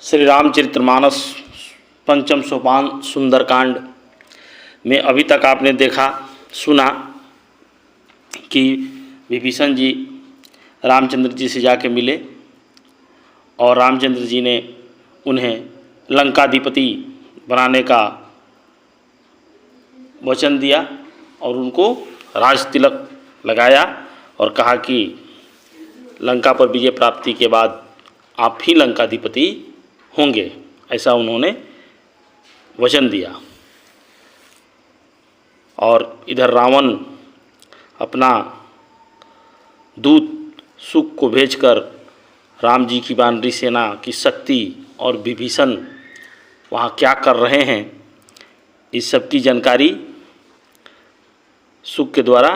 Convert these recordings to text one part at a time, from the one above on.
श्री रामचरितमानस पंचम सोपान सुंदरकांड में अभी तक आपने देखा सुना कि विभीषण जी रामचंद्र जी से जाके मिले और रामचंद्र जी ने उन्हें लंकाधिपति बनाने का वचन दिया और उनको राज तिलक लगाया और कहा कि लंका पर विजय प्राप्ति के बाद आप ही लंकाधिपति होंगे, ऐसा उन्होंने वचन दिया। और इधर रावण अपना दूत सुख को भेजकर राम जी की वानरी सेना की शक्ति और विभीषण वहाँ क्या कर रहे हैं इस सब की जानकारी सुख के द्वारा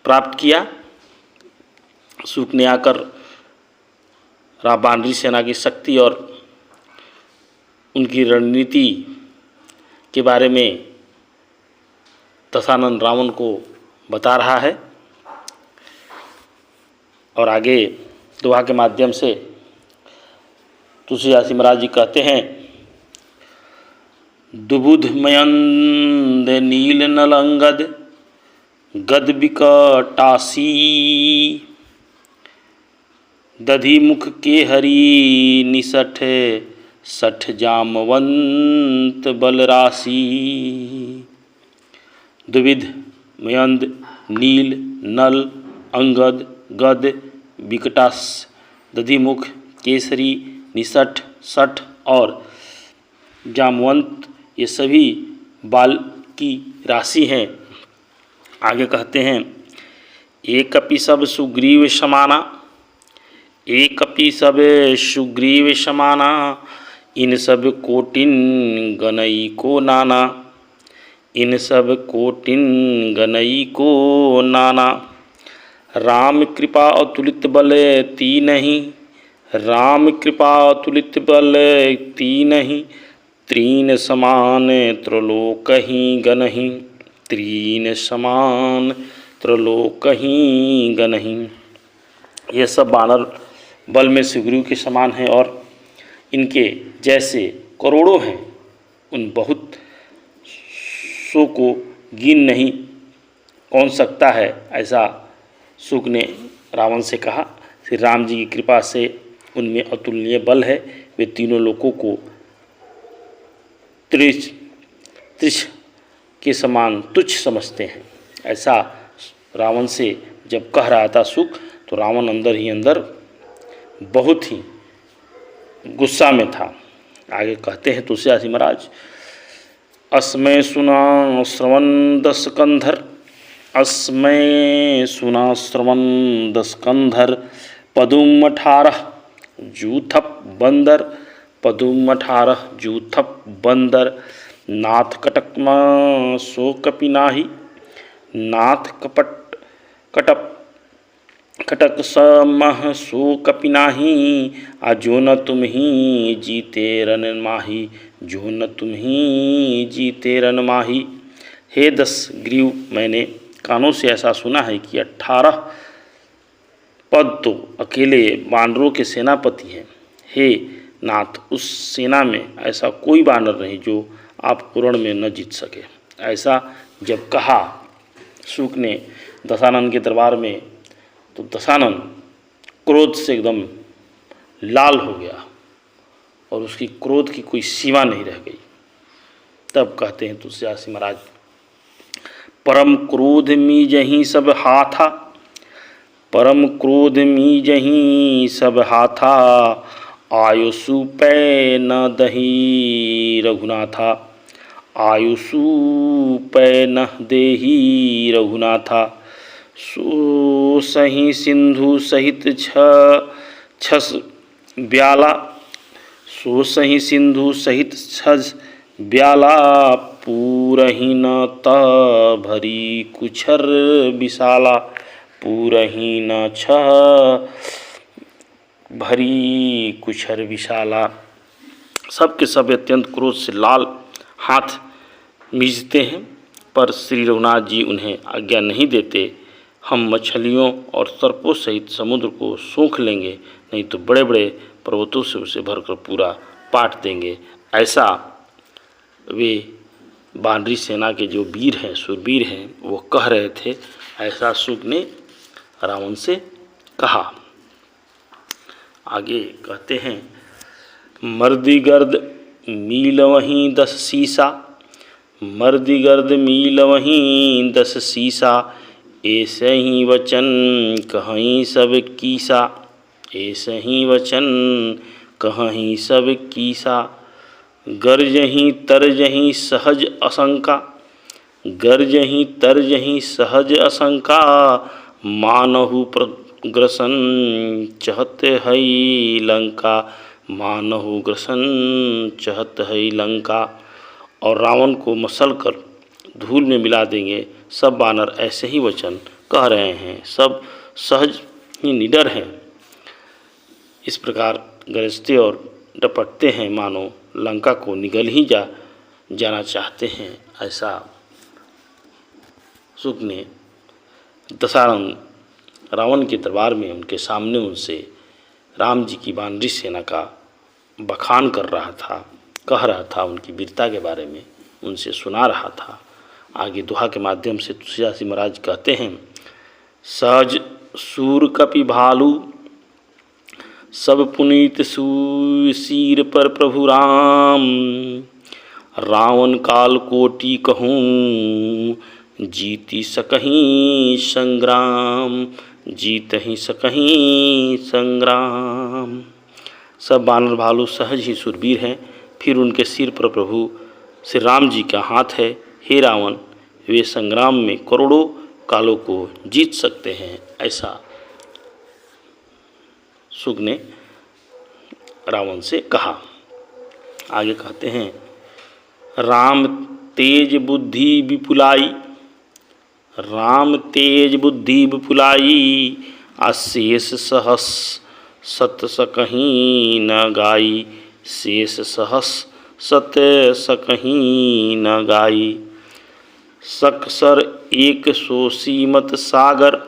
प्राप्त किया। सुख ने आकर वानरी सेना की शक्ति और उनकी रणनीति के बारे में दशानन रावण को बता रहा है और आगे दोहा के माध्यम से तुलसीदास महाराज जी कहते हैं, दुबुध मयंद नील नलंगद गद बिकटासी दधि मुख के हरि निसठ सठ जामवंत बलराशि। द्विविध मयंद नील नल अंगद गद बिकटास दधिमुख केसरी निसठ सठ और जामवंत ये सभी बाल की राशि हैं। आगे कहते हैं, एक अपि सब सुग्रीव समाना एक अपि सब सुग्रीव समाना इन सब कोटिन गनई को नाना इन सब कोटिन गनई को नाना। राम कृपा अतुलित बल तीनहि राम कृपा अतुलित बल तीनहि त्रीन समान त्रिलोकहि गनहि त्रीन समान त्रिलोकहि गनहि। ये सब बानर बल में सुग्रीव के समान हैं और इनके जैसे करोड़ों हैं, उन बहुत सो को गिन नहीं कौन सकता है, ऐसा सुक ने रावण से कहा। श्री राम जी की कृपा से उनमें अतुलनीय बल है, वे तीनों लोगों को त्रिश के समान तुच्छ समझते हैं। ऐसा रावण से जब कह रहा था सुक, तो रावण अंदर ही अंदर बहुत ही गुस्सा में था। आगे कहते हैं तुलसीदास महाराज, अस्मय सुना श्रवण दस कंधर अस्मय सुना श्रवण दस कंधर पदुम 18 जूथप बंदर पदुम 18 जूथप बंदर नाथ कटकमा सो कपिनाही नाथ कपट कटप कटक समह सो कपिनाही आ जो न तुम ही जीते रन माही जो न तुम ही जीते रन माही। हे 10 ग्रीव, मैंने कानों से ऐसा सुना है कि 18 पद तो अकेले बानरों के सेनापति हैं। हे नाथ, उस सेना में ऐसा कोई बानर नहीं जो आप रण में न जीत सके। ऐसा जब कहा शुक ने दशानन के दरबार में, तो दशानन क्रोध से एकदम लाल हो गया और उसकी क्रोध की कोई सीमा नहीं रह गई। तब कहते हैं तुलसीदास महाराज, परम क्रोध मी जहीं सब हाथा परम क्रोध मी जहीं सब हाथा आयुषु पै न दही रघुनाथा आयुषु पै न देही रघुनाथा। सो सही सिंधु सहित छस ब्याला सो सही सिंधु सहित छस ब्याला पूरहीन त भरी कुछर विशाला पूरहीन छ भरी कुछर विशाला। सब के सब अत्यंत क्रोध से लाल हाथ मीचते हैं, पर श्री रघुनाथ जी उन्हें आज्ञा नहीं देते। हम मछलियों और सर्पों सहित समुद्र को सूंख लेंगे, नहीं तो बड़े बड़े पर्वतों से उसे भरकर पूरा पाट देंगे। ऐसा वे वानरी सेना के जो वीर हैं, शूरवीर हैं, वो कह रहे थे। ऐसा शुक ने रावण से कहा। आगे कहते हैं, मर्दिगर्द मीलवहीं 10 सीसा, मर्दिगर्द मीलवहीं 10 सीसा, ऐसे ही वचन कहीं सब कीसा, ऐसे ही वचन कहीं सब कीसा। गर्जहीं तरजहीं सहज आशंका, गर्जहीं तरजहीं सहज आशंका, मानहु ग्रसन चहत है लंका, मानहु ग्रसन चहत है लंका। और रावण को मसल कर धूल में मिला देंगे। सब वानर ऐसे ही वचन कह रहे हैं, सब सहज ही निडर हैं। इस प्रकार गरजते और डपटते हैं, मानो लंका को निगल ही जाना चाहते हैं। ऐसा शुक ने दशानन रावण के दरबार में उनके सामने उनसे राम जी की वानरी सेना का बखान कर रहा था, कह रहा था, उनकी वीरता के बारे में उनसे सुना रहा था। आगे दोहा के माध्यम से तुलसीदास जी महाराज कहते हैं, सहज सूर कपि भालू, सब पुनीत शीर पर प्रभु राम, रावण काल कोटि कहूँ, जीति सकहीं संग्राम, जीत ही सकहीं संग्राम। सब बानर भालू सहज ही सुरवीर हैं, फिर उनके सिर पर प्रभु श्री राम जी का हाथ है। हे रावण, वे संग्राम में करोड़ों कालों को जीत सकते हैं। ऐसा शुक ने रावण से कहा। आगे कहते हैं, राम तेज बुद्धि विपुलाई, राम तेज बुद्धि विपुलाई, अशेष सहस सत सकहीं न गाई, शेष सहस सत सकहीं न गाई। सक्सर एक सो सीमत सागर,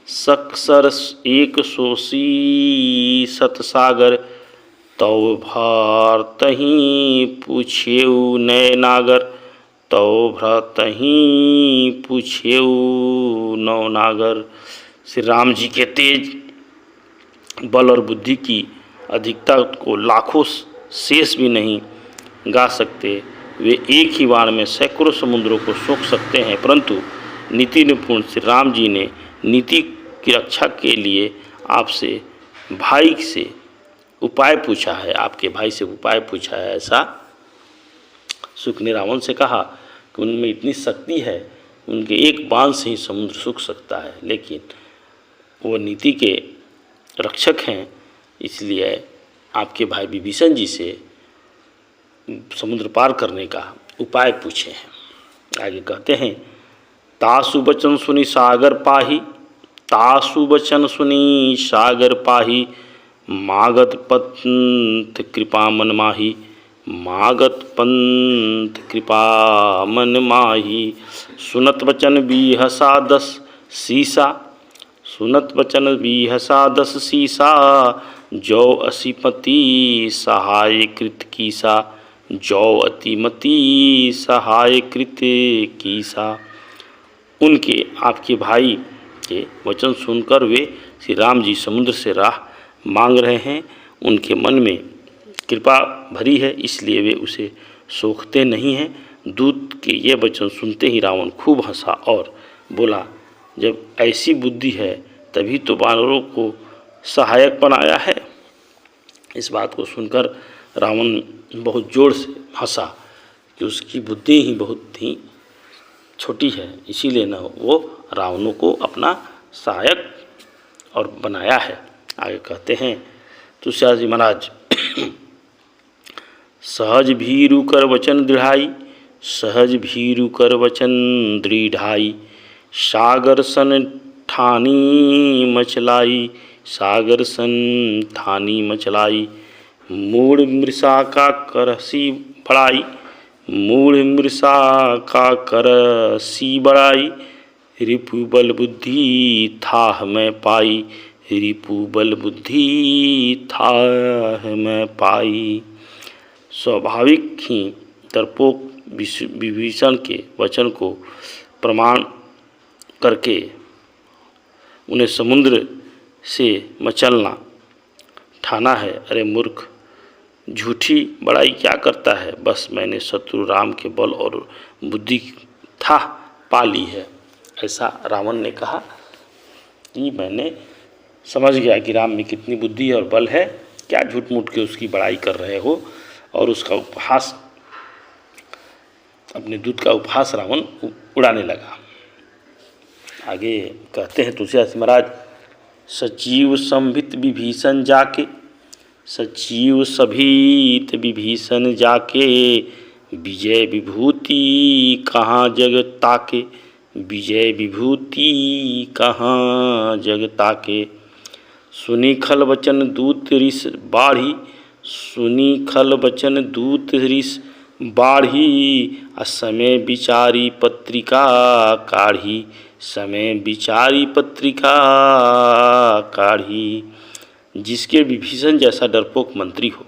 सक्सर एक सो सी सत सागर, तव भरतहीं पूछेऊ नय नागर, तव भरतहीं पूछेऊ नौ नागर। श्री राम जी के तेज बल और बुद्धि की अधिकता को लाखों शेष भी नहीं गा सकते। वे एक ही बाण में सैकड़ों समुद्रों को सोख सकते हैं, परंतु नीति निपुण श्री राम जी ने नीति की रक्षा के लिए आपसे भाई से उपाय पूछा है, आपके भाई से उपाय पूछा है। ऐसा शुक ने रावण से कहा कि उनमें इतनी शक्ति है, उनके एक बाण से ही समुद्र सूख सकता है, लेकिन वो नीति के रक्षक हैं, इसलिए आपके भाई विभीषण जी से समुद्र पार करने का उपाय पूछे हैं। आगे कहते हैं, तासु बचन सुनी सागर पाही, तासु बचन सुनी सागर पाही, मागत पंथ कृपा मन माही, मागत पंथ कृपा मन माही। सुनत वचन बिहसा 10 सीसा, सुनत वचन बिहसा 10 सीसा, जो असिपति सहाय कृत कीसा, जो अतिमति सहाय कृत कीसा। उनके आपके भाई के वचन सुनकर वे श्री राम जी समुद्र से राह मांग रहे हैं। उनके मन में कृपा भरी है, इसलिए वे उसे सोखते नहीं हैं। दूत के ये वचन सुनते ही रावण खूब हंसा और बोला, जब ऐसी बुद्धि है तभी तो वानरों को सहायक बनाया है। इस बात को सुनकर रावण बहुत जोर से हंसा कि उसकी बुद्धि ही बहुत ही छोटी है, इसीलिए न वो रावणों को अपना सहायक और बनाया है। आगे कहते हैं तुलसीदास जी महाराज, सहज भीरु कर वचन दृढ़ाई, सहज भीरु कर वचन दृढ़ाई, सागर सन ठानी मचलाई, सागर सन ठानी मचलाई। मूढ़ मृषा का करसी बड़ाई, मूढ़ मृषा का करसी बड़ाई, रिपु बल बुद्धि थाह में पाई, रिपु बल बुद्धि था मैं पाई। स्वाभाविक ही डरपोक विभीषण के वचन को प्रमाण करके उन्हें समुद्र से मचलना ठाना है। अरे मूर्ख, झूठी बड़ाई क्या करता है, बस मैंने शत्रु राम के बल और बुद्धि था पा ली है। ऐसा रावण ने कहा कि मैंने समझ गया कि राम में कितनी बुद्धि और बल है, क्या झूठ मूठ के उसकी बड़ाई कर रहे हो। और उसका उपहास, अपने दूत का उपहास रावण उड़ाने लगा। आगे कहते हैं तुलसीदास महाराज, सचिव संभित विभीषण जाके, सचिव सभित विभीषण जाके, विजय विभूति कहाँ जग ताके, विजय विभूति कहाँ जग ताके। सुनी खल वचन दूत ऋष बाढ़ी, सुनी खल वचन दूत ऋष बाढ़ी, समय विचारी पत्रिका काढ़ी, समय विचारी पत्रिका काढ़ी। जिसके विभीषण जैसा डरपोक मंत्री हो,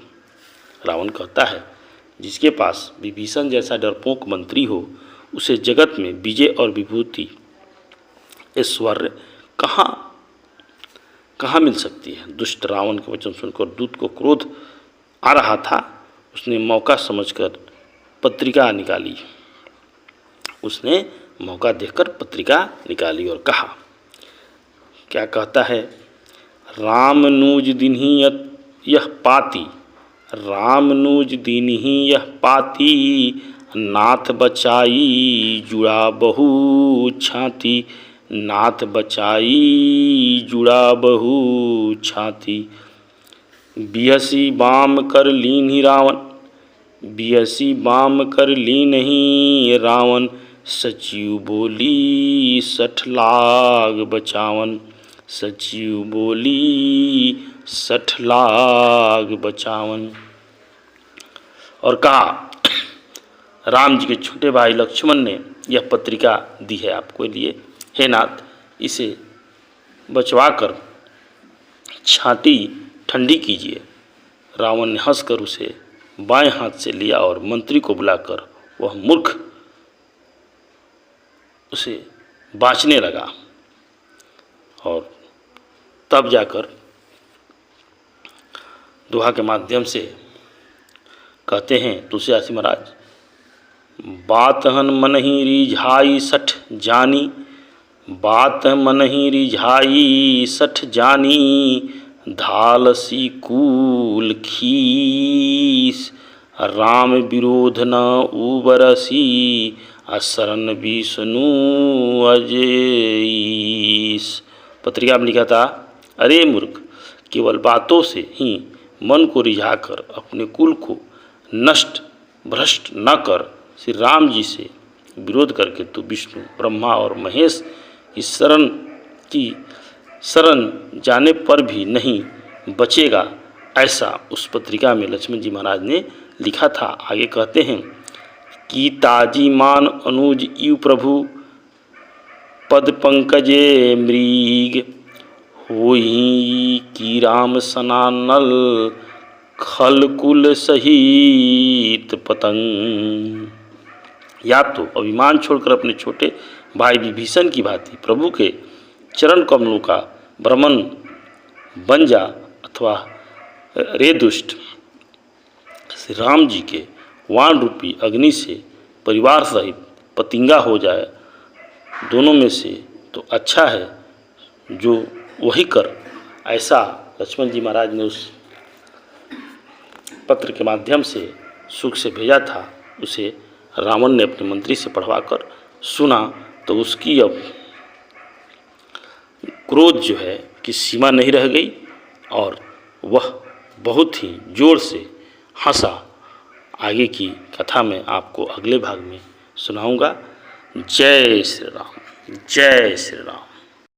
रावण कहता है, जिसके पास विभीषण जैसा डरपोक मंत्री हो, उसे जगत में विजय और विभूति ऐश्वर्य कहाँ मिल सकती है। दुष्ट रावण के वचन सुनकर दूत को क्रोध आ रहा था। उसने मौका समझकर पत्रिका निकाली, उसने मौका देखकर पत्रिका निकाली और कहा, क्या कहता है, राम नूज दिन्ही यह पाती, राम नूज दिन्ही यह पाती, नाथ बचाई जुड़ा बहु छाती, नाथ बचाई जुड़ा बहु छाती। बिहसी बाम कर लीन्ही रावण, बिहसी बाम कर लीन्ही रावण, सचिव बोली 60 लाख बचावन, सचिव बोली 60 लाख बचावन। और कहा, राम जी के छोटे भाई लक्ष्मण ने यह पत्रिका दी है आपके लिए, हे नाथ इसे बचवा कर छाती ठंडी कीजिए। रावण ने हंसकर उसे बाएं हाथ से लिया और मंत्री को बुलाकर वह मूर्ख उसे बाँचने लगा। और तब जाकर दोहा के माध्यम से कहते हैं तुलसीदास महाराज, बात हन मन ही रिझाई 60 जानी, बात मन ही रिझाई 60 जानी, धालसी कूल खीस, राम विरोध न उबरसी, शरण विष्णु अजईस। पत्रिका में लिखा था, अरे मूर्ख, केवल बातों से ही मन को रिझाकर अपने कुल को नष्ट भ्रष्ट न कर, श्री राम जी से विरोध करके तू विष्णु ब्रह्मा और महेश की शरण जाने पर भी नहीं बचेगा, ऐसा उस पत्रिका में लक्ष्मण जी महाराज ने लिखा था। आगे कहते हैं कि ताजी मान अनुज यू प्रभु, पद पंकजे मृग, होई की राम सनानल, खल कुल सहित पतंग। या तो अभिमान छोड़कर अपने छोटे भाई विभीषण की भांति प्रभु के चरण कमलों का भ्रमण बन जा, अथवा रे दुष्ट श्री राम जी के वाण रूपी अग्नि से परिवार सहित पतिंगा हो जाए। दोनों में से तो अच्छा है जो वही कर। ऐसा लक्ष्मण जी महाराज ने उस पत्र के माध्यम से सुख से भेजा था। उसे रावण ने अपने मंत्री से पढ़वा कर सुना तो उसकी अब क्रोध जो है कि सीमा नहीं रह गई और वह बहुत ही जोर से हंसा। आगे की कथा में आपको अगले भाग में सुनाऊंगा। जय श्री राम, जय श्री राम।